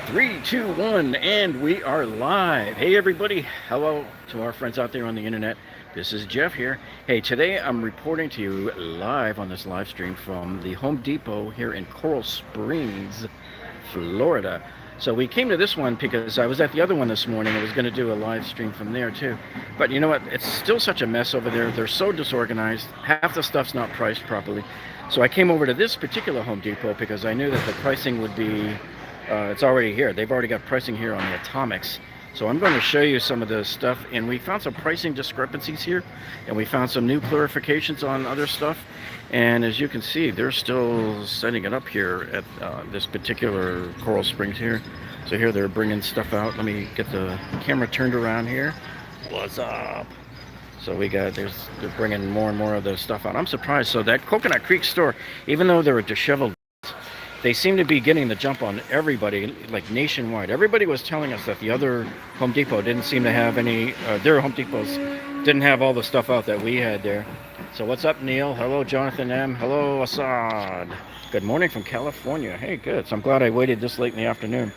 Three, two, one, and we are live. Hey, everybody. Hello to our friends out there on the internet. This is Jeff here. Hey, today I'm reporting to you live on this live stream from the Home Depot here in Coral Springs, Florida. So we came to this one because I was at the other one this morning. I was going to do a live stream from there too. But you know what? It's still such a mess over there. They're so disorganized. Half the stuff's not priced properly. So I came over to this particular Home Depot because I knew that the pricing would be it's already here. They've already got pricing here on the Atomics. So I'm going to show you some of the stuff. And we found some pricing discrepancies here. And we found some new clarifications on other stuff. And as you can see, they're still setting it up here at this particular Coral Springs here. So here they're bringing stuff out. Let me get the camera turned around here. What's up? So they're bringing more and more of the stuff out. I'm surprised. So that Coconut Creek store, even though they're a disheveled, they seem to be getting the jump on everybody, like nationwide. Everybody was telling us that the other Home Depot didn't seem to have any, their Home Depots didn't have all the stuff out that we had there. So what's up, Neil? Hello, Jonathan M. Hello, Assad. Good morning from California. Hey, good. So I'm glad I waited this late in the afternoon.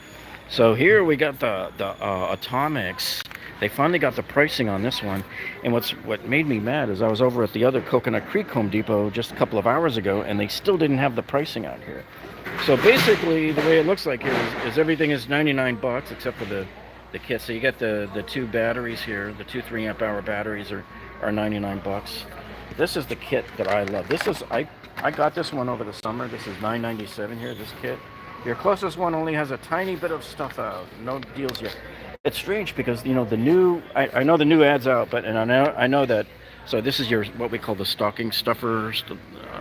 So here we got the Atomics. They finally got the pricing on this one. And what made me mad is I was over at the other Coconut Creek Home Depot just a couple of hours ago, and they still didn't have the pricing out here. So basically, the way it looks like here is everything is 99 bucks except for the kit. So you get the two batteries here. The two 3 amp hour batteries are 99 bucks. This is the kit that I love. This is I got this one over the summer. This is $9.97 here. This kit. Your closest one only has a tiny bit of stuff out. No deals yet. It's strange because you know the new. I know the new ads out, but and I know that. So this is your what we call the stocking stuffer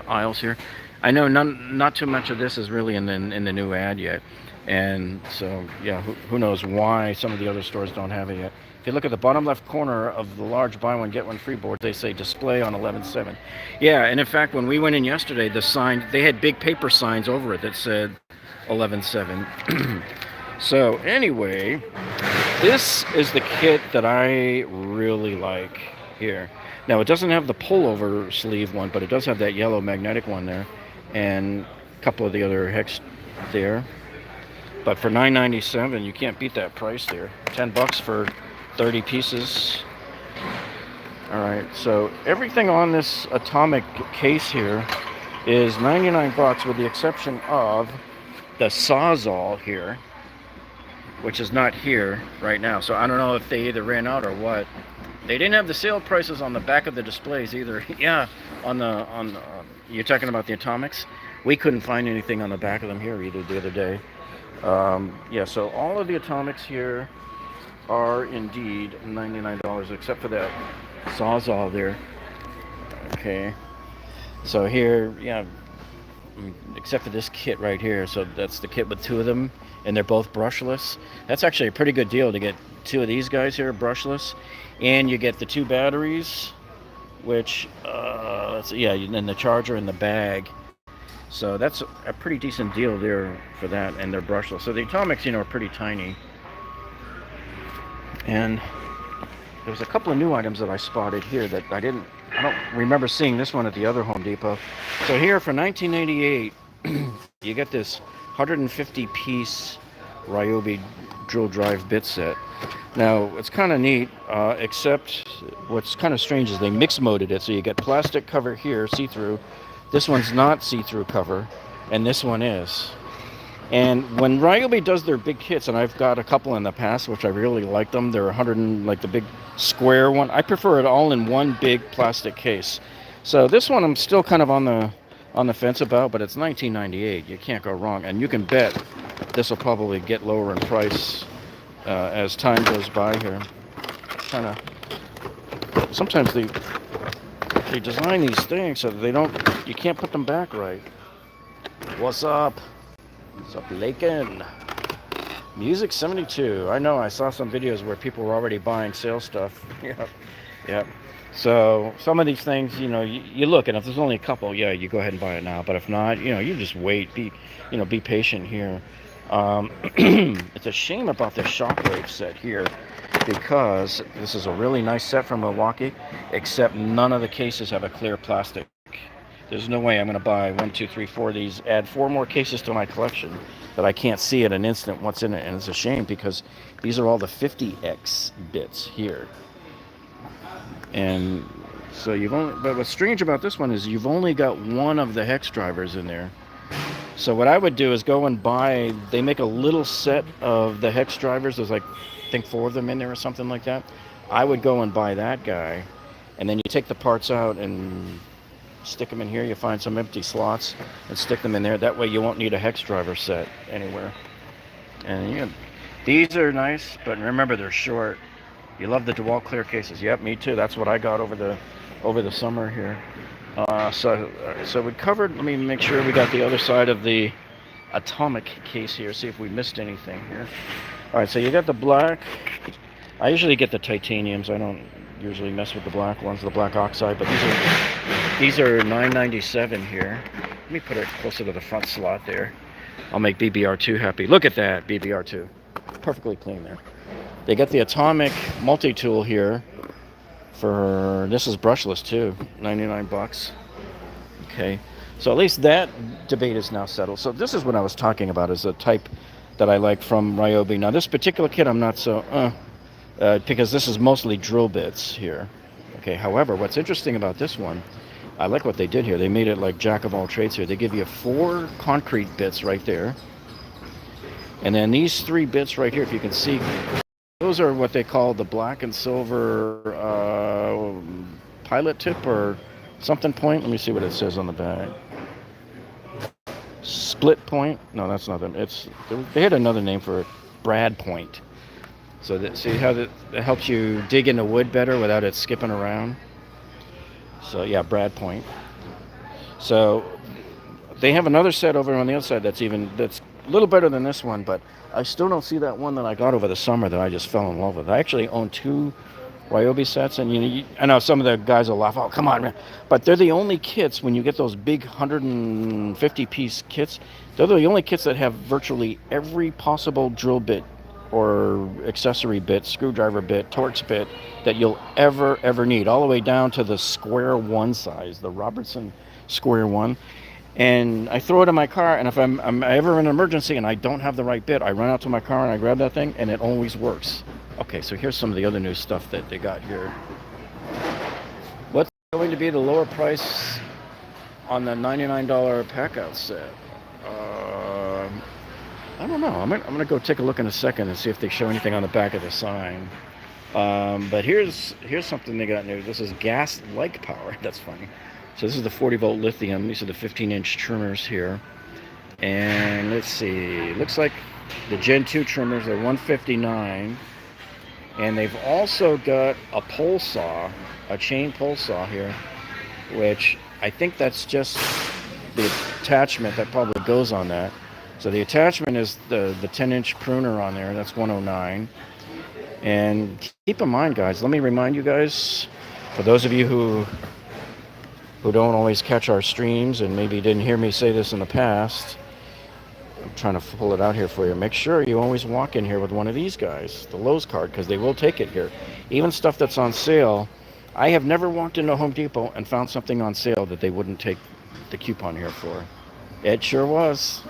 aisles here. I know not too much of this is really in the new ad yet, and so yeah, who knows why some of the other stores don't have it yet. If you look at the bottom left corner of the large buy one get one free board, they say display on 11/7. Yeah, and in fact, when we went in yesterday, the sign they had big paper signs over it that said 11/7. So anyway, this is the kit that I really like here. Now it doesn't have the pullover sleeve one, but it does have that yellow magnetic one there. And a couple of the other hex there, but for $9.97 you can't beat that price there. 10 bucks for 30 pieces. All right, so everything on this Atomic case here is 99 bucks with the exception of the Sawzall here, which is not here right now. So I don't know if they either ran out or what. They didn't have the sale prices on the back of the displays either. Yeah, you're talking about the Atomics? We couldn't find anything on the back of them here either the other day. Yeah, so all of the Atomics here are indeed $99 except for that Sawzall there. Okay. So here, yeah, except for this kit right here. So that's the kit with two of them, and they're both brushless. That's actually a pretty good deal to get two of these guys here brushless, and you get the two batteries, which yeah, and the charger in the bag. So that's a pretty decent deal there for that, and they're brushless. So the Atomics, you know, are pretty tiny. And there's a couple of new items that I spotted here that I don't remember seeing this one at the other Home Depot. So here for $19.88, you get this 150 piece Ryobi drill drive bit set. Now it's kind of neat, except what's kind of strange is they mix moded it. So you get plastic cover here, see-through. This one's not see-through cover, and this one is. And when Ryobi does their big kits, and I've got a couple in the past, which I really like them. They're 100 and like the big square one. I prefer it all in one big plastic case. So this one I'm still kind of on the fence about, but it's $19.98. You can't go wrong, and you can bet this will probably get lower in price as time goes by here. Sometimes they design these things so that you can't put them back right. What's up? What's up, Lakin? Music 72. I know I saw some videos where people were already buying sale stuff. Yep. So some of these things, you know, you look, and if there's only a couple, yeah, you go ahead and buy it now. But if not, you know, you just wait. Be patient here. It's a shame about this Shockwave set here, because this is a really nice set from Milwaukee, except none of the cases have a clear plastic. There's no way I'm going to buy 1, 2, 3, 4 of these, add 4 more cases to my collection. that I can't see at an instant what's in it, and it's a shame because these are all the 50X bits here. And so but what's strange about this one is you've only got one of the hex drivers in there. So what I would do is go and buy, they make a little set of the hex drivers. There's like, I think 4 of them in there or something like that. I would go and buy that guy, and then you take the parts out and stick them in here. You find some empty slots and stick them in there. That way you won't need a hex driver set anywhere. And these are nice, but remember they're short. You love the DeWalt clear cases. Yep, me too. That's what I got over the summer here. So we covered, let me make sure we got the other side of the Atomic case here, see if we missed anything here. All right, so you got the black. I usually get the titaniums. I don't usually mess with the black ones, the black oxide, but these are $9.97 here. Let me put it closer to the front slot there. I'll make BBR2 happy. Look at that, BBR2. Perfectly clean there. They got the Atomic multi-tool here for, this is brushless too, 99 bucks. Okay, so at least that debate is now settled. So this is what I was talking about, is a type that I like from Ryobi. Now this particular kit I'm not so, because this is mostly drill bits here. Okay, however, what's interesting about this one, I like what they did here. They made it like jack of all trades here. They give you 4 concrete bits right there. And then these 3 bits right here, if you can see, those are what they call the black and silver pilot tip or something point. Let me see what it says on the back. Split point. No, that's not them. They had another name for it. Brad point. So see how that helps you dig into wood better without it skipping around. So yeah, Brad point. So they have another set over on the other side that's a little better than this one, but I still don't see that one that I got over the summer that I just fell in love with. I actually own 2 Ryobi sets, and I know some of the guys will laugh, oh, come on, man. But they're the only kits, when you get those big 150-piece kits, they're the only kits that have virtually every possible drill bit or accessory bit, screwdriver bit, Torx bit that you'll ever need, all the way down to the square 1 size, the Robertson square 1. And I throw it in my car, and if I'm ever in an emergency and I don't have the right bit, I run out to my car and I grab that thing, and it always works. Okay, so here's some of the other new stuff that they got here. What's going to be the lower price on the $99 Packout set? I don't know. I'm gonna go take a look in a second and see if they show anything on the back of the sign. But here's something they got new. This is gas-like power. That's funny. So this is the 40-volt lithium. These are the 15-inch trimmers here. And let's see. Looks like the Gen 2 trimmers are $159. And they've also got a pole saw, a chain pole saw here, which I think that's just the attachment that probably goes on that. So the attachment is the 10-inch pruner on there. That's $109. And keep in mind, guys, let me remind you guys, for those of you who don't always catch our streams and maybe didn't hear me say this in the past, I'm trying to pull it out here for you. Make sure you always walk in here with one of these guys, the Lowe's card, because they will take it here. Even stuff that's on sale. I have never walked into Home Depot and found something on sale that they wouldn't take the coupon here for. It sure was.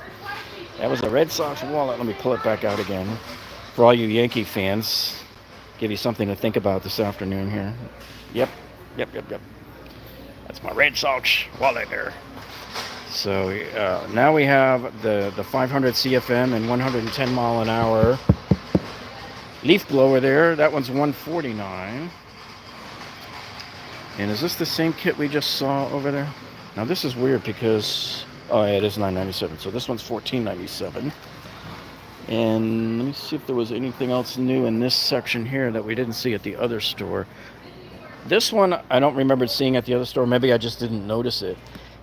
That was a Red Sox wallet. Let me pull it back out again. For all you Yankee fans, give you something to think about this afternoon here. Yep. That's my Red Sox wallet there. So now we have the 500 CFM and 110 mile an hour leaf blower there. That one's $149. And is this the same kit we just saw over there? Now this is weird because, oh yeah, it is $9.97. So this one's $14.97. And let me see if there was anything else new in this section here that we didn't see at the other store. This one I don't remember seeing at the other store. Maybe I just didn't notice it.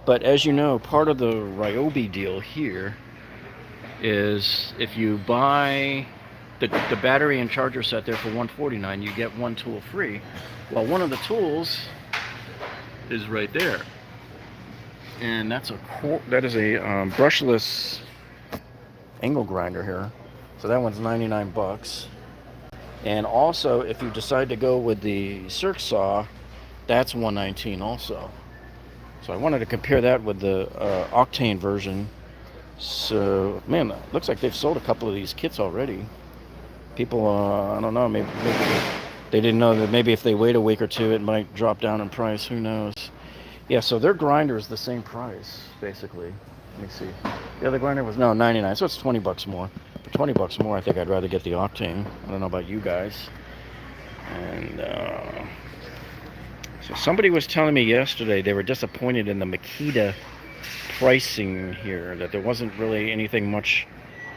But as you know, part of the Ryobi deal here is if you buy the battery and charger set there for $149, you get 1 tool free. Well, one of the tools is right there. And that is a brushless angle grinder here. So that one's 99 bucks. And also, if you decide to go with the circ saw, that's $119 also. So I wanted to compare that with the Octane version So, man, looks like they've sold a couple of these kits already. People, I don't know, maybe they didn't know that maybe if they wait a week or two, it might drop down in price. Who knows? Yeah, so their grinder is the same price, basically. Let me see. The other grinder was, no, 99, so it's 20 bucks more. For 20 bucks more, I think I'd rather get the Octane. I don't know about you guys. And, so somebody was telling me yesterday they were disappointed in the Makita pricing here, that there wasn't really anything much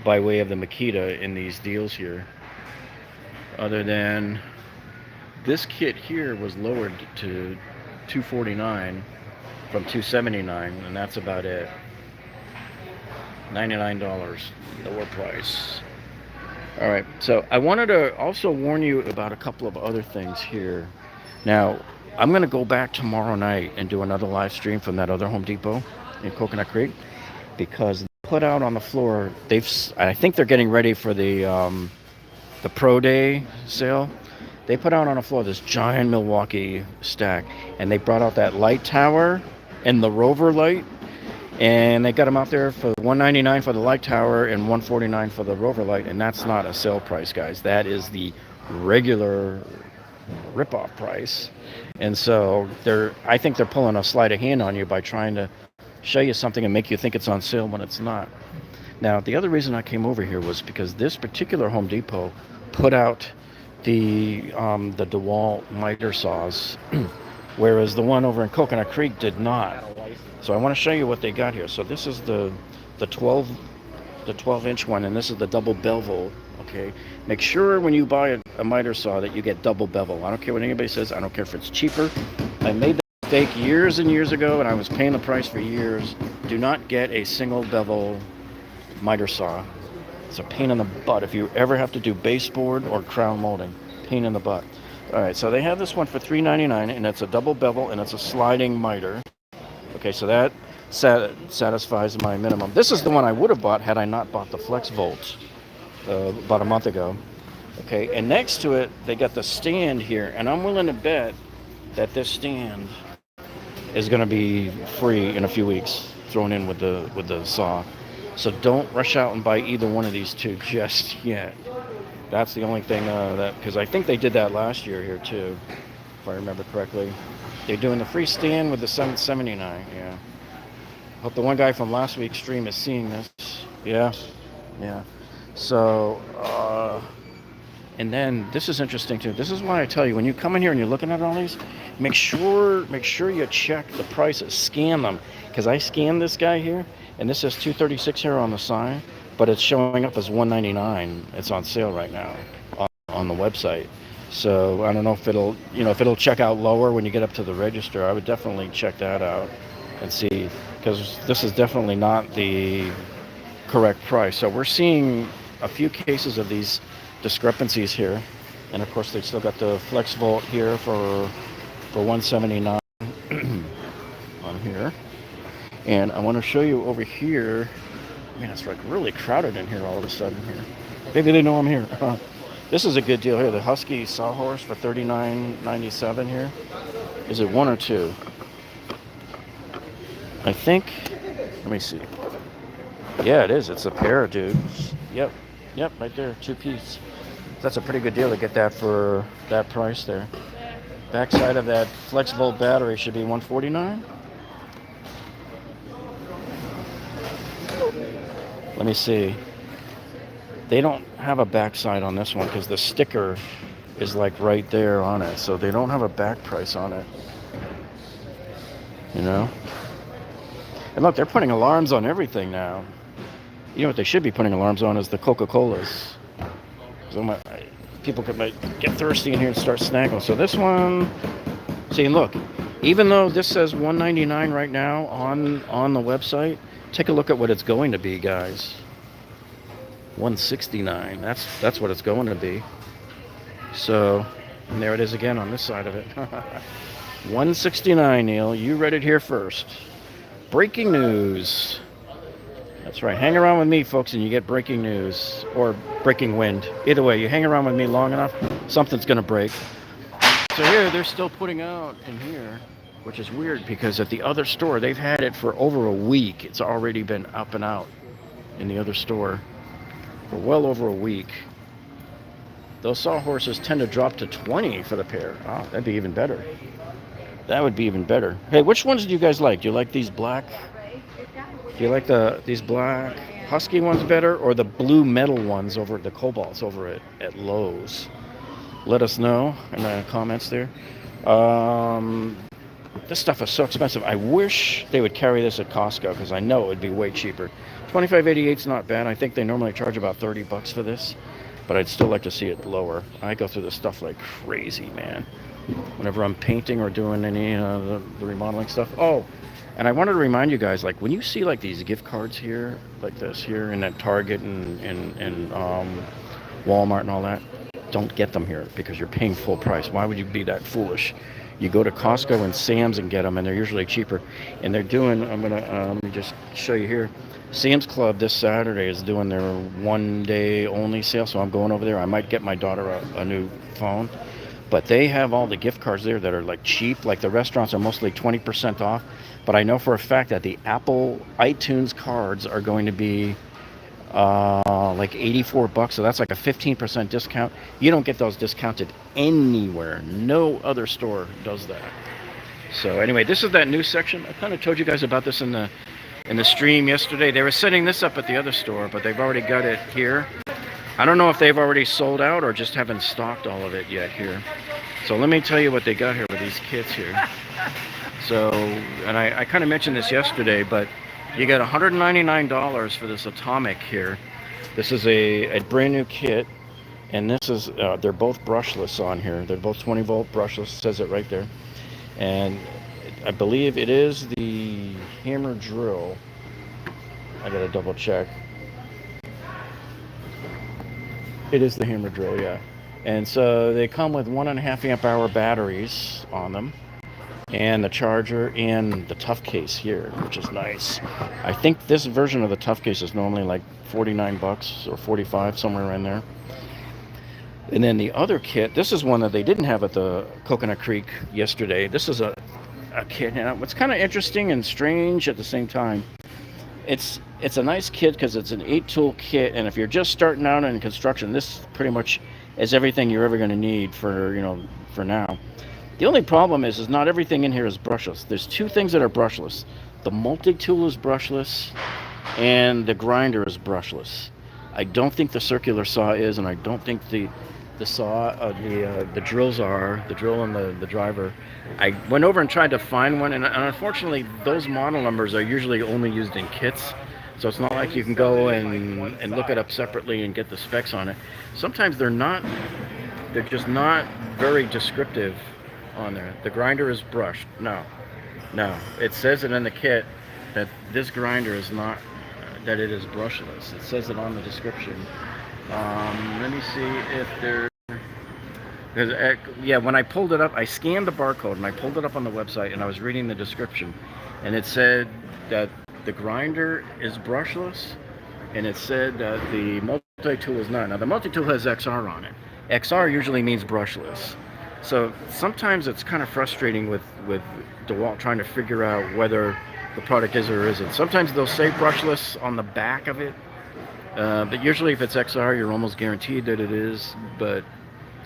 by way of the Makita in these deals here, other than this kit here was lowered to $249 from $279, and that's about it. $99 lower price. All right, so I wanted to also warn you about a couple of other things here. Now, I'm going to go back tomorrow night and do another live stream from that other Home Depot in Coconut Creek, because they put out on the floor, I think they're getting ready for the Pro Day sale. They put out on the floor this giant Milwaukee stack, and they brought out that light tower and the Rover light, and they got them out there for $199 for the light tower and $149 for the Rover light, and that's not a sale price, guys. That is the regular rip-off price. And so I think they're pulling a sleight of hand on you by trying to show you something and make you think it's on sale when it's not. Now, the other reason I came over here was because this particular Home Depot put out the DeWalt miter saws, whereas the one over in Coconut Creek did not. So I want to show you what they got here. So this is the 12-inch one, and this is the double bevel. Okay, make sure when you buy a miter saw that you get double bevel. I don't care what anybody says. I don't care if it's cheaper. I made that mistake years and years ago, and I was paying the price for years. Do not get a single bevel miter saw. It's a pain in the butt if you ever have to do baseboard or crown molding. Pain in the butt. All right, so they have this one for $3.99, and it's a double bevel, and it's a sliding miter. Okay, so that satisfies my minimum. This is the one I would have bought had I not bought the Flex Volt about a month ago. Okay, and next to it, they got the stand here, and I'm willing to bet that this stand is going to be free in a few weeks, thrown in with the saw. So don't rush out and buy either one of these two just yet. That's the only thing because I think they did that last year here too, if I remember correctly. They're doing the free stand with the 779. Yeah. Hope the one guy from last week's stream is seeing this. Yeah. So, and then this is interesting too. This is why I tell you, when you come in here and you're looking at all these, make sure you check the prices, scan them, because I scanned this guy here, and this says $236 here on the side, but it's showing up as $199. It's on sale right now on the website. So I don't know if it'll check out lower when you get up to the register. I would definitely check that out and see, because this is definitely not the correct price. So we're seeing a few cases of these discrepancies here, and of course they still got the Flex Volt here for $179 on here. And I want to show you over here. Man, it's like really crowded in here all of a sudden here. Maybe they know I'm here. This is a good deal here. The Husky Sawhorse for $39.97 here. Is it one or two? I think. Let me see. Yeah, it is. It's a pair, dude. Yep, right there, 2-piece. That's a pretty good deal to get that for that price there. Backside of that Flex Volt battery should be $149. Let me see. They don't have a backside on this one because the sticker is like right there on it. So they don't have a back price on it. You know? And look, they're putting alarms on everything now. You know what they should be putting alarms on is the Coca-Colas. So people might get thirsty in here and start snagging. So this one, see, look, even though this says $199 right now on the website, take a look at what it's going to be, guys. $169. That's what it's going to be. So, and there it is again on this side of it. $169, Neil. You read it here first. Breaking news. That's right. Hang around with me, folks, and you get breaking news or breaking wind. Either way, you hang around with me long enough, something's going to break. So here, they're still putting out in here, which is weird because at the other store, they've had it for over a week. It's already been up and out. in the other store for well over a week. Those sawhorses tend to drop to 20 for the pair. Oh, that'd be even better. That would be even better. Hey, which ones do you guys like? Do you like these black? Do you like these black Husky ones better, or the blue metal ones over at the Cobalts over at Lowe's? Let us know in the comments there. This stuff is so expensive. I wish they would carry this at Costco because I know it would be way cheaper. $25.88 is not bad. I think they normally charge about $30 for this, but I'd still like to see it lower. I go through this stuff like crazy, man. Whenever I'm painting or doing any the remodeling stuff. Oh, and I wanted to remind you guys, like when you see like these gift cards here, like this here, in that Target and Walmart and all that, don't get them here because you're paying full price. Why would you be that foolish? You go to Costco and Sam's and get them, and they're usually cheaper. And they're doing, I'm gonna let me just show you here. Sam's Club this Saturday is doing their 1 day only sale, so I'm going over there. I might get my daughter a new phone, but they have all the gift cards there that are like cheap. Like the restaurants are mostly 20% off, but I know for a fact that the Apple iTunes cards are going to be like $84, so that's like a 15% discount. You don't get those discounted anywhere. No other store does that. So anyway, this is that new section. I kind of told you guys about this in the stream yesterday. They were setting this up at the other store, but they've already got it here. I don't know if they've already sold out or just haven't stocked all of it yet here. So let me tell you what they got here with these kits here. So, and I kind of mentioned this yesterday, but you got $199 for this Atomic here. This is a brand new kit, and this is they're both brushless on here. They're both 20 volt brushless. Says it right there. And I believe it is the hammer drill. I gotta double check. It is the hammer drill, yeah. And so they come with 1.5 amp hour batteries on them, and the charger and the tough case here, which is nice. I think this version of the tough case is normally like $49 or $45, somewhere in there. And then the other kit, this is one that they didn't have at the Coconut Creek yesterday. This is a kit, and what's kind of interesting and strange at the same time, it's a nice kit because it's an 8-tool kit, and if you're just starting out in construction, this pretty much is everything you're ever going to need for now. The only problem is not everything in here is brushless. There's two things that are brushless. The multi-tool is brushless, and the grinder is brushless. I don't think the circular saw is, and I don't think the saw, the drills are, the drill and the driver. I went over and tried to find one, and unfortunately, those model numbers are usually only used in kits. So it's not like you can go and look it up separately and get the specs on it. Sometimes they're just not very descriptive on there. The grinder is brushed. No, it says it in the kit that this grinder is not, that it is brushless. It says it on the description. Let me see if there, because yeah, when I pulled it up, I scanned the barcode and I pulled it up on the website, and I was reading the description, and it said that the grinder is brushless, and it said that the multi-tool is not. Now the multi-tool has XR on it. XR usually means brushless. So sometimes it's kind of frustrating with DeWalt trying to figure out whether the product is or isn't. Sometimes they'll say brushless on the back of it, but usually if it's XR, you're almost guaranteed that it is. But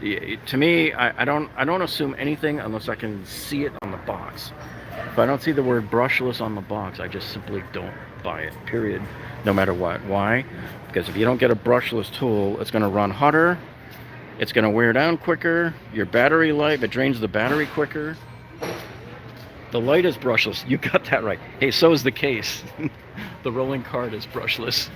to me, I don't assume anything unless I can see it on the box. If I don't see the word brushless on the box, I just simply don't buy it, period, no matter what. Why? Because if you don't get a brushless tool, it's going to run hotter, it's going to wear down quicker, your battery life, it drains the battery quicker. The light is brushless. You got that right. Hey, so is the case. The rolling cart is brushless.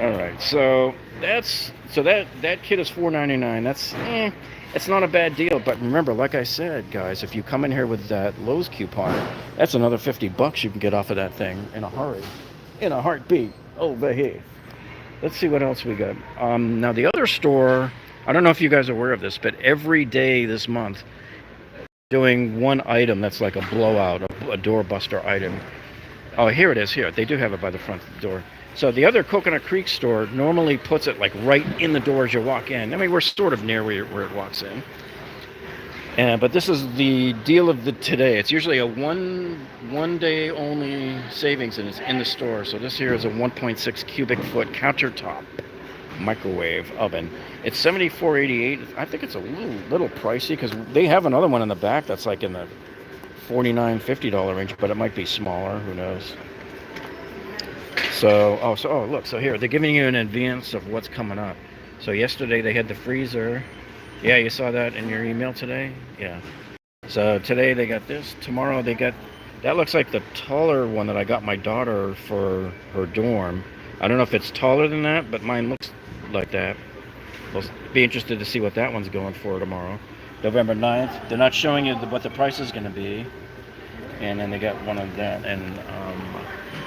All right, so that kit is $4.99. That's it's not a bad deal, but remember, like I said, guys, if you come in here with that Lowe's coupon, that's another $50 you can get off of that thing in a hurry, in a heartbeat. Over here. Let's see what else we got. Now the other store, I don't know if you guys are aware of this, but every day this month, doing one item that's like a blowout, a doorbuster item. Oh, here it is. Here, they do have it by the front door. So the other Coconut Creek store normally puts it like right in the door as you walk in. I mean, we're sort of near where it walks in. But this is the deal of the today. It's usually a one day only savings, and it's in the store. So this here is a 1.6 cubic foot countertop microwave oven. It's $74.88. I think it's a little pricey because they have another one in the back that's like in the $49-50 range, but it might be smaller. Who knows? So look. So here they're giving you an advance of what's coming up. So yesterday they had the freezer. Yeah, you saw that in your email today? Yeah. So today they got this. Tomorrow they got... That looks like the taller one that I got my daughter for her dorm. I don't know if it's taller than that, but mine looks like that. We'll be interested to see what that one's going for tomorrow. November 9th. They're not showing you what the price is going to be. And then they got one of that. And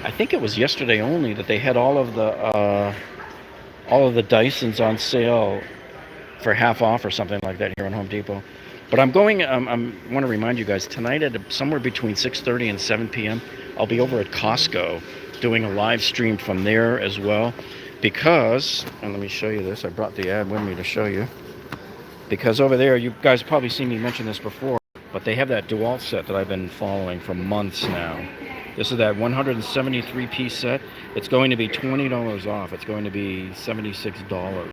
I think it was yesterday only that they had all of the Dysons on sale for half off or something like that here on Home Depot. But I'm going, I want to remind you guys, tonight at somewhere between 6:30 and 7 p.m., I'll be over at Costco doing a live stream from there as well. Because, and let me show you this, I brought the ad with me to show you. Because over there, you guys probably seen me mention this before, but they have that DeWalt set that I've been following for months now. This is that 173-piece set. It's going to be $20 off. It's going to be $76.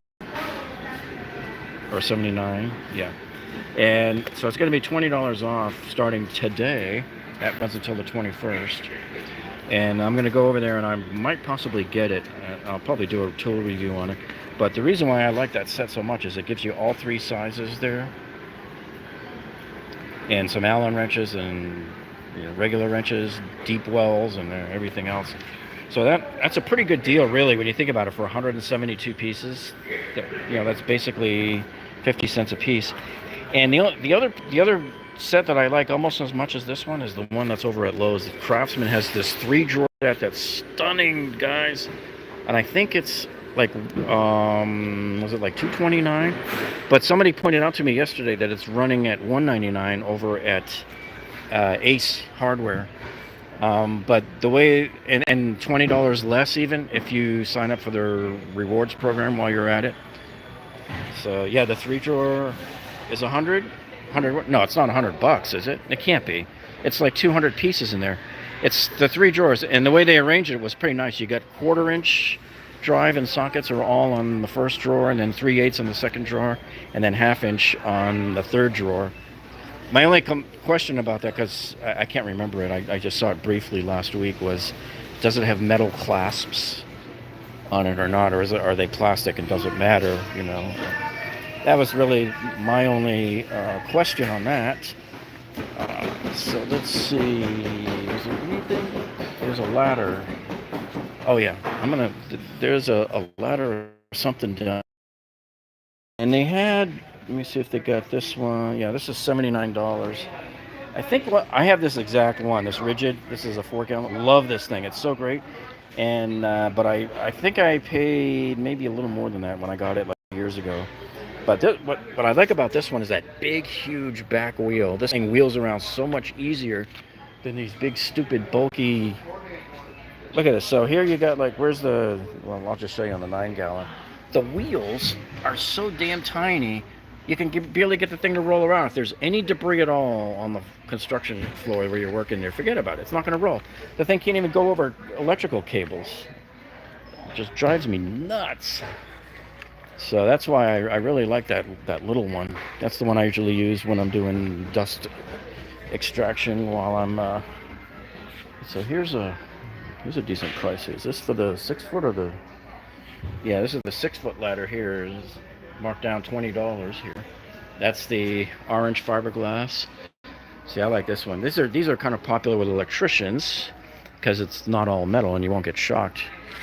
Or 79, yeah. And so it's going to be $20 off starting today. That runs until the 21st. And I'm going to go over there and I might possibly get it. I'll probably do a tool review on it. But the reason why I like that set so much is it gives you all three sizes there. And some Allen wrenches and regular wrenches, deep wells, and everything else. So that's a pretty good deal, really, when you think about it. For 172 pieces, that's basically 50 cents a piece. And the other set that I like almost as much as this one is the one that's over at Lowe's. Craftsman has this 3-drawer set that's stunning, guys. And I think it's like was it like $229? But somebody pointed out to me yesterday that it's running at $199 over at Ace Hardware. But the way, and $20 less even if you sign up for their rewards program while you're at it. So yeah, the 3-drawer is 100. No, it's not $100, is it? It can't be. It's like 200 pieces in there. It's the 3 drawers, and the way they arranged it was pretty nice. You got 1/4-inch drive and sockets are all on the first drawer, and then 3/8 on the second drawer, and then 1/2-inch on the third drawer. My only question about that, because I can't remember it, I just saw it briefly last week, was does it have metal clasps on it or not, or are they plastic and does it matter? That was really my only question on that. So let's see, is there anything? There's a ladder. Oh yeah, there's a ladder or something done. And they had, let me see if they got this one. Yeah, this is $79. I think I have this exact one, this rigid. This is a 4-gallon. Love this thing. It's so great. And but I think I paid maybe a little more than that when I got it like years ago. But what I like about this one is that big, huge back wheel. This thing wheels around so much easier than these big, stupid, bulky. Look at this. So here you got well, I'll just show you on the 9-gallon. The wheels are so damn tiny, you can barely get the thing to roll around. If there's any debris at all on the construction floor where you're working there, forget about it. It's not going to roll. The thing can't even go over electrical cables. It just drives me nuts. So that's why I really like that little one. That's the one I usually use when I'm doing dust extraction while I'm... So here's a decent price. Is this for the 6-foot or the... Yeah, this is the 6-foot ladder here. It's marked down $20 here. That's the orange fiberglass. See, I like this one. These are kind of popular with electricians because it's not all metal and you won't get shocked.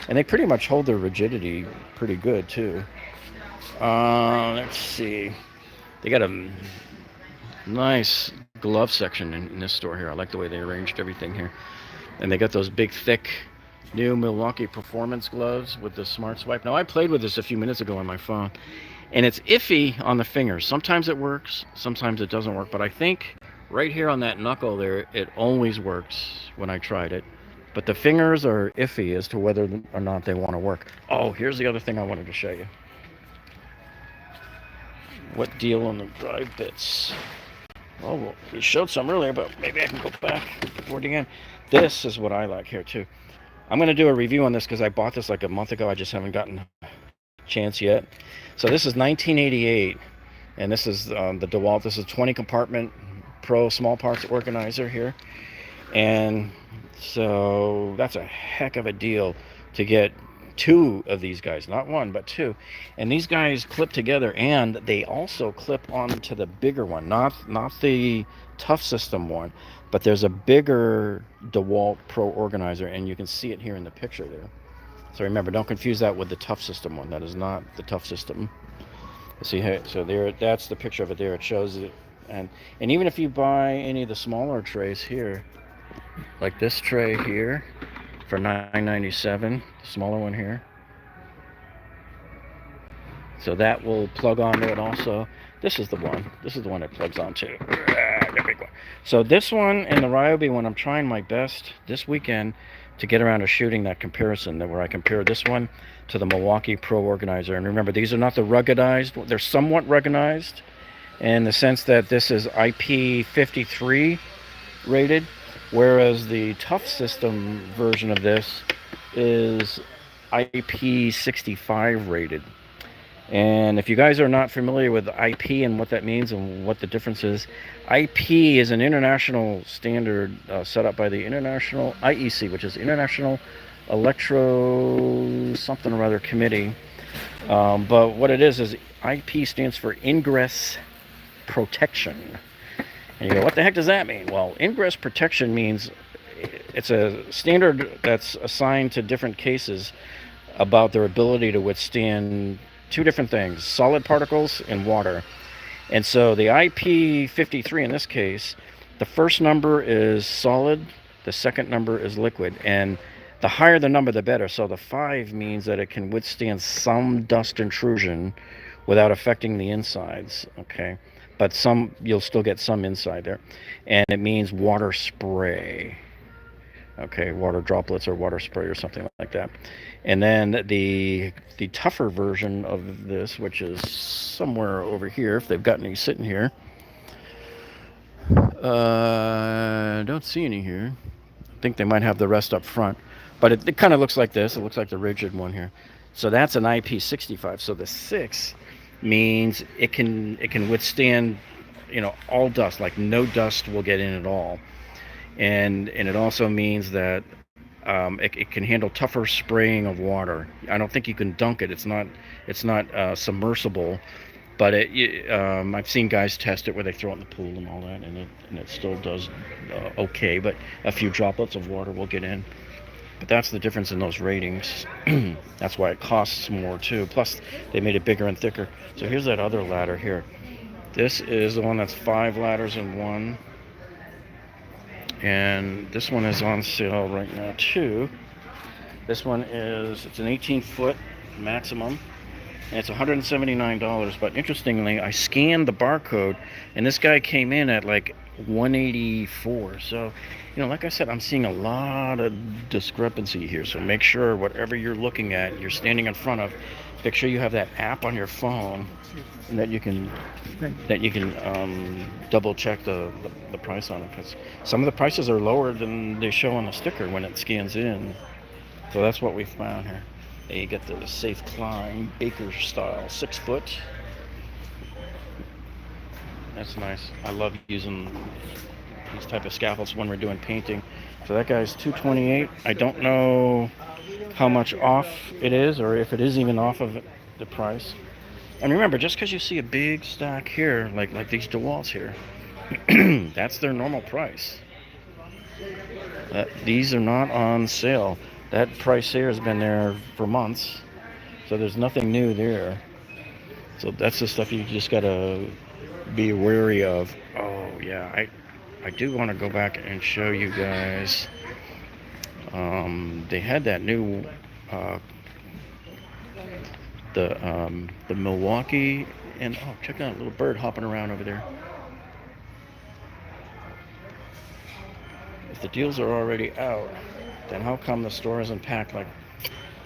And they pretty much hold their rigidity pretty good too. Let's see. They got a nice glove section in this store here. I like the way they arranged everything here. And they got those big, thick, new Milwaukee Performance gloves with the Smart Swipe. Now, I played with this a few minutes ago on my phone, and it's iffy on the fingers. Sometimes it works, sometimes it doesn't work. But I think right here on that knuckle there, it always works when I tried it. But the fingers are iffy as to whether or not they want to work. Oh, here's the other thing I wanted to show you. What deal on the drive bits? Oh, well, you showed some earlier, but maybe I can go back for it again. This is what I like here too. I'm going to do a review on this because I bought this like a month ago. I just haven't gotten a chance yet. So this is 1988, and this is the DeWalt. This is 20 compartment Pro small parts organizer here. And so that's a heck of a deal to get two of these guys, not one, but two. And these guys clip together, and they also clip onto the bigger one, not the Tough System one, but there's a bigger DeWalt Pro organizer, and you can see it here in the picture there. So remember, don't confuse that with the Tough System one. That is not the Tough System. See, so there, that's the picture of it there. It shows it, and even if you buy any of the smaller trays here, like this tray here for $9.97, the smaller one here. So that will plug onto it also. This is the one. This is the one that plugs onto. The big one. So this one and the Ryobi one, I'm trying my best this weekend to get around to shooting that comparison, where I compare this one to the Milwaukee Pro Organizer. And remember, these are not the ruggedized. They're somewhat ruggedized in the sense that this is IP53 rated, whereas the Tough System version of this is IP65 rated. And if you guys are not familiar with IP and what that means and what the difference is, IP is an international standard set up by the International IEC, which is International Electro something or other Committee. But what it is IP stands for Ingress Protection. And you go, what the heck does that mean? Well, ingress protection means it's a standard that's assigned to different cases about their ability to withstand two different things, solid particles and water. And so the IP53 in this case, the first number is solid, the second number is liquid, and the higher the number the better. So the 5 means that it can withstand some dust intrusion without affecting the insides, okay? But some, you'll still get some inside there. And it means water spray. Okay, water droplets or water spray or something like that. And then the tougher version of this, which is somewhere over here, if they've got any sitting here. Don't see any here. I think they might have the rest up front. But it kind of looks like this. It looks like the rigid one here. So that's an IP65. So the 6 means it can withstand, all dust, like no dust will get in at all. And it also means that it can handle tougher spraying of water. I don't think you can dunk it. It's not submersible, but I've seen guys test it where they throw it in the pool and all that, and it still does okay. But a few droplets of water will get in. But that's the difference in those ratings. That's why it costs more too. Plus, they made it bigger and thicker. So here's that other ladder here. This is the one that's 5 ladders in one. And this one is on sale right now too. This one it's an 18-foot maximum. And it's $179. But interestingly, I scanned the barcode, and this guy came in at like $184. So, like I said, I'm seeing a lot of discrepancy here. So make sure whatever you're looking at, you're standing in front of, make sure you have that app on your phone, and that you can double check the price on it, because some of the prices are lower than they show on the sticker when it scans in. So that's what we found here. You get the Safe Climb Baker style 6 foot. That's nice. I love using these type of scaffolds when we're doing painting. So that guy's $228. I don't know how much off it is, or if it is even off of the price. And remember, just because you see a big stack here, like these DeWalts here, that's their normal price. These are not on sale. That price here has been there for months, so there's nothing new there. So that's the stuff you just gotta be wary of. Oh yeah, I do want to go back and show you guys. They had that new the Milwaukee, and oh, check out a little bird hopping around over there. If the deals are already out, then how come the store isn't packed like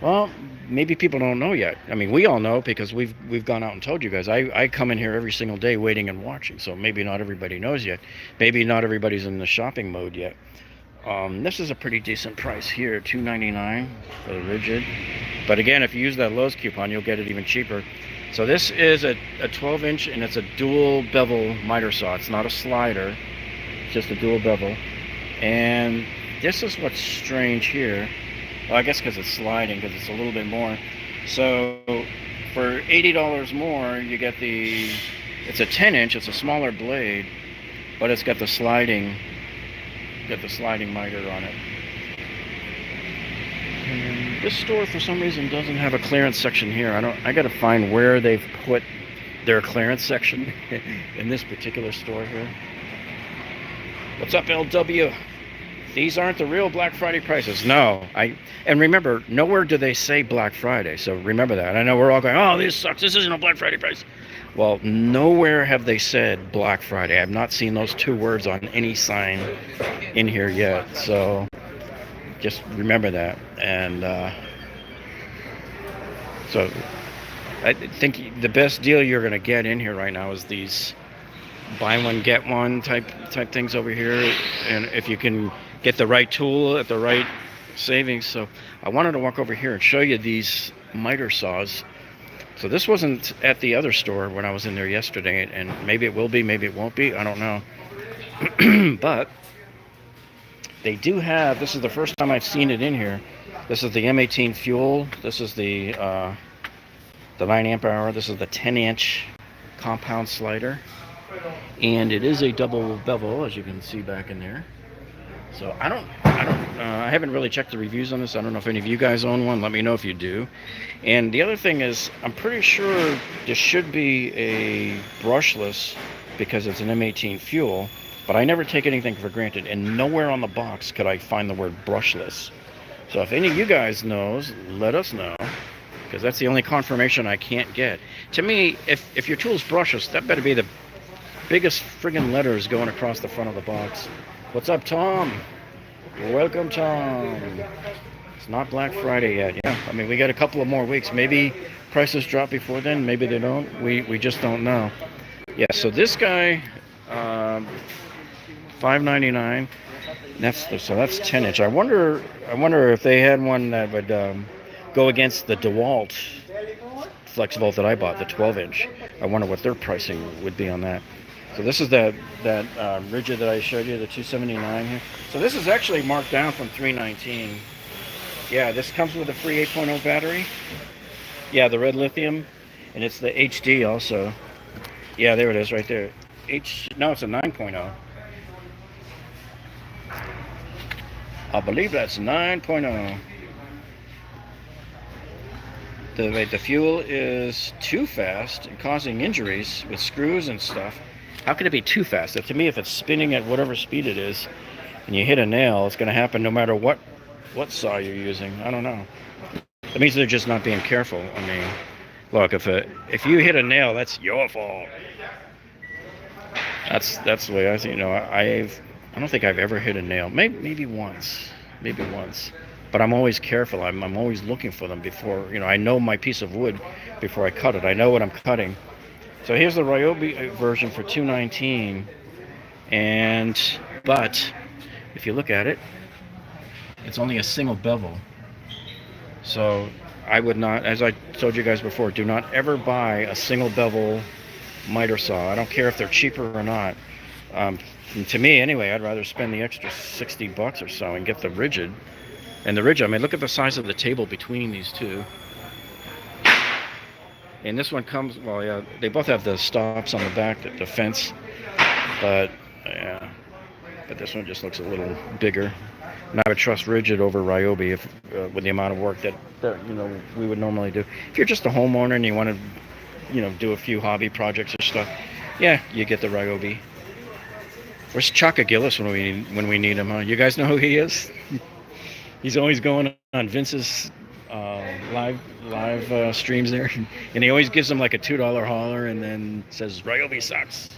Well, maybe people don't know yet. I mean, we all know because we've gone out and told you guys. I come in here every single day waiting and watching, so maybe not everybody knows yet. Maybe not everybody's in the shopping mode yet. This is a pretty decent price here, $2.99 for the rigid. But again, if you use that Lowe's coupon, you'll get it even cheaper. So this is a 12-inch, and it's a dual bevel miter saw. It's not a slider, it's just a dual bevel. And this is what's strange here. Well, I guess because it's sliding, because it's a little bit more. So for $80 more, you get it's a 10-inch, it's a smaller blade, but it's got the sliding miter on it. And this store, for some reason, doesn't have a clearance section here. I gotta find where they've put their clearance section in this particular store here. What's up, LW? These aren't the real Black Friday prices. No, and remember, nowhere do they say Black Friday. So remember that. I know we're all going, oh, this sucks. This isn't a Black Friday price. Well, nowhere have they said Black Friday. I've not seen those two words on any sign in here yet. So just remember that. And so I think the best deal you're going to get in here right now is these buy one get one type things over here. And if you can get the right tool at the right savings. So I wanted to walk over here and show you these miter saws. So this wasn't at the other store when I was in there yesterday, and maybe it will be, maybe it won't be, I don't know. But they do have, this is the first time I've seen it in here. This is the M18 fuel. This is the 9 amp hour. This is the 10-inch compound slider. And it is a double bevel, as you can see back in there. So I haven't really checked the reviews on this. I don't know if any of you guys own one. Let me know if you do. And the other thing is, I'm pretty sure this should be a brushless because it's an M18 fuel, but I never take anything for granted, and nowhere on the box could I find the word brushless. So if any of you guys knows, let us know, because that's the only confirmation I can't get. To me, if your tool's brushless, that better be the biggest friggin' letters going across the front of the box. What's up, Tom? Welcome, Tom. It's not Black Friday yet. Yeah, I mean, we got a couple of more weeks. Maybe prices drop before then. Maybe they don't. We just don't know. Yeah. So this guy, $5.99. That's 10-inch. I wonder if they had one that would go against the DeWalt flex volt that I bought, the 12-inch. I wonder what their pricing would be on that. So this is that rigid that I showed you, the 279 here. So this is actually marked down from 319. Yeah, this comes with a free 8.0 battery. Yeah, the red lithium, and it's the HD also. Yeah, there it is right there. No, it's a 9.0. I believe that's 9.0. The fuel is too fast and causing injuries with screws and stuff. How can it be too fast? To me, if it's spinning at whatever speed it is, and you hit a nail, it's going to happen no matter what saw you're using. I don't know. That means they're just not being careful. I mean, look, if you hit a nail, that's your fault. That's the way I think. I don't think I've ever hit a nail. Maybe once, but I'm always careful. I'm always looking for them before. I know my piece of wood before I cut it. I know what I'm cutting. So here's the Ryobi version for $219, but if you look at it, it's only a single bevel. So I would not, as I told you guys before, do not ever buy a single bevel miter saw. I don't care if they're cheaper or not. To me, anyway, I'd rather spend the extra $60 or so and get the rigid. And the rigid, I mean, look at the size of the table between these two. And this one comes, well, yeah, they both have the stops on the back, the fence, but yeah, but this one just looks a little bigger. And I would trust rigid over Ryobi with the amount of work that we would normally do. If you're just a homeowner and you want to, do a few hobby projects or stuff, yeah, you get the Ryobi. Where's Chaka Gillis when we need him? Huh? You guys know who he is? He's always going on Vince's live streams there, and he always gives them like a $2 hauler and then says Ryobi sucks.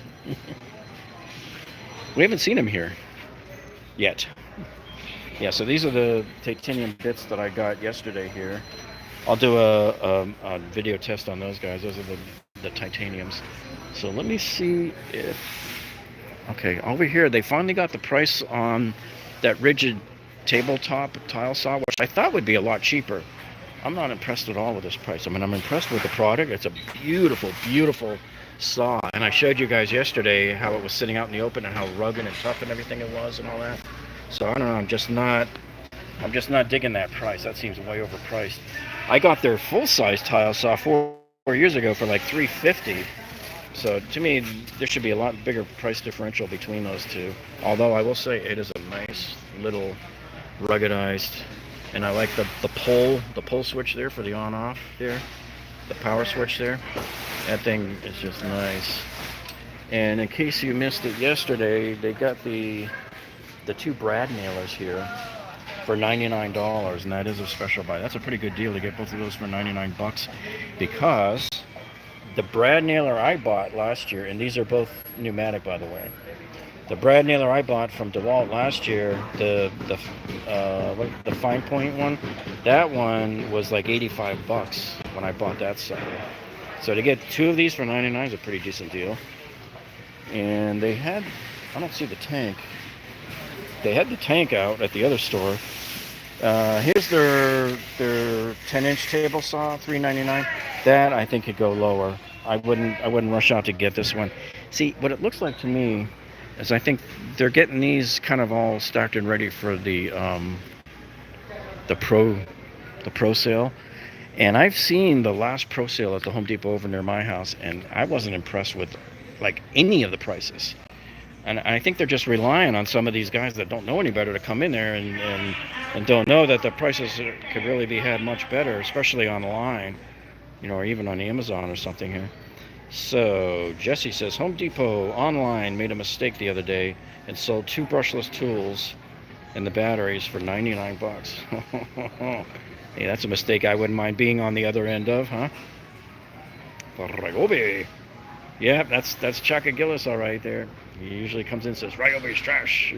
We haven't seen him here yet. Yeah, so these are the titanium bits that I got yesterday here. I'll do a video test on those guys. Those are the titaniums. So let me see if... Okay, over here, they finally got the price on that rigid tabletop tile saw, which I thought would be a lot cheaper. I'm not impressed at all with this price. I mean, I'm impressed with the product. It's a beautiful, beautiful saw. And I showed you guys yesterday how it was sitting out in the open and how rugged and tough and everything it was and all that. So I don't know, I'm just not digging that price. That seems way overpriced. I got their full-size tile saw 4 years ago for like $350. So to me, there should be a lot bigger price differential between those two. Although I will say it is a nice little ruggedized, and I like the pull switch there for the on-off there, the power switch there. That thing is just nice. And in case you missed it yesterday, they got the 2 brad nailers here for $99, and that is a special buy. That's a pretty good deal to get both of those for 99 bucks, because the brad nailer I bought last year, and these are both pneumatic, by the way. The brad nailer I bought from DeWalt last year, the fine point one, that one was like 85 bucks when I bought that set. So to get 2 of these for 99 is a pretty decent deal. And they had, I don't see the tank. They had the tank out at the other store. Here's their 10-inch table saw, $3.99. That I think could go lower. I wouldn't rush out to get this one. See, what it looks like to me is I think they're getting these kind of all stacked and ready for the pro sale. And I've seen the last pro sale at the Home Depot over near my house, and I wasn't impressed with like any of the prices. And I think they're just relying on some of these guys that don't know any better to come in there and don't know that the prices could really be had much better, especially online, you know, or even on Amazon or something here. So Jesse says Home Depot online made a mistake the other day and sold 2 brushless tools and the batteries for 99 bucks. Hey, that's a mistake I wouldn't mind being on the other end of, huh? Ryobi. Yeah, that's Chaka Gillis all right there. He usually comes in and says, Ryobi's trash.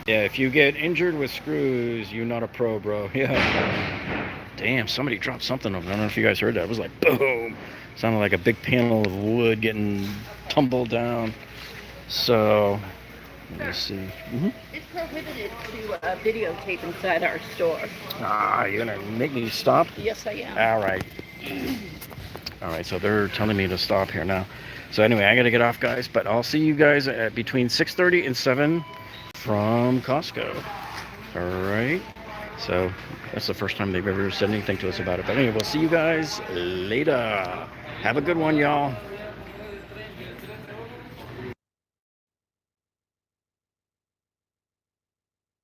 Yeah, if you get injured with screws, you're not a pro, bro. Yeah. Damn, somebody dropped something over there. I don't know if you guys heard that. It was like, boom. Sounded like a big panel of wood getting tumbled down. So, let me see. Mm-hmm. It's prohibited to videotape inside our store. Ah, you're going to make me stop? Yes, I am. All right. All right, so they're telling me to stop here now. So anyway, I got to get off, guys. But I'll see you guys at between 6:30 and 7 from Costco. All right. So that's the first time they've ever said anything to us about it. But anyway, we'll see you guys later. Have a good one, y'all.